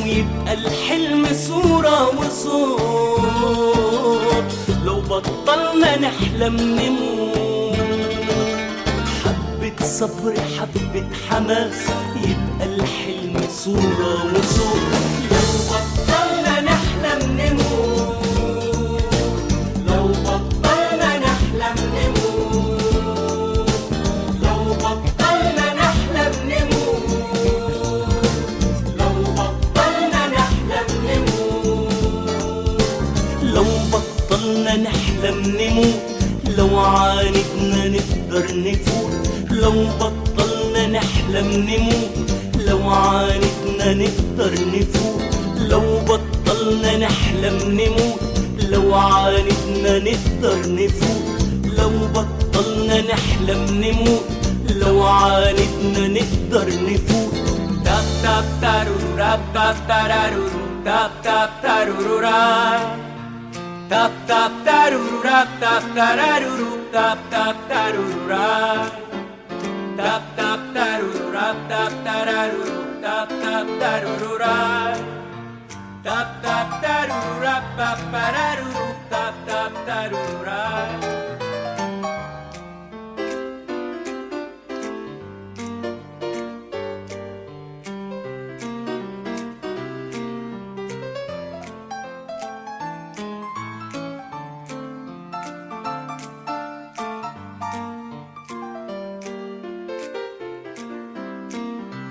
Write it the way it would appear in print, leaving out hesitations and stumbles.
ويبقى الحلم صورة وصوت. لو بطلنا نحلم نموت، حبة صبر حبة حماس، يبقى الحلم صورة وصوت. لو بطلنا نحلم نموت، لو بطلنا نحلم نموت، لو بطلنا نحلم نموت، لو بطلنا نحلم نموت، لو بطلنا نحلم نموت، لو عاندنا نقدر نفوت. لو بطلنا نحلم نموت، لو عاندنا نقدر نفوت. لو بطلنا نحلم نموت، لو عاندنا نقدر نفوت. لو بطلنا نحلم نموت، لو عاندنا نقدر نفوت. تاب تاب تارورو راب تاب تارارورو تاب تاب تارورو راب تاب تاب تارورو راب تاب تارارورو تاب تاب تارورو راب تاب تاب تارورو راب تاب تارارورو تاب تاب تارورو راب تاب تاب تارورو راب تاب تارارورو تاب تاب تارورو راب.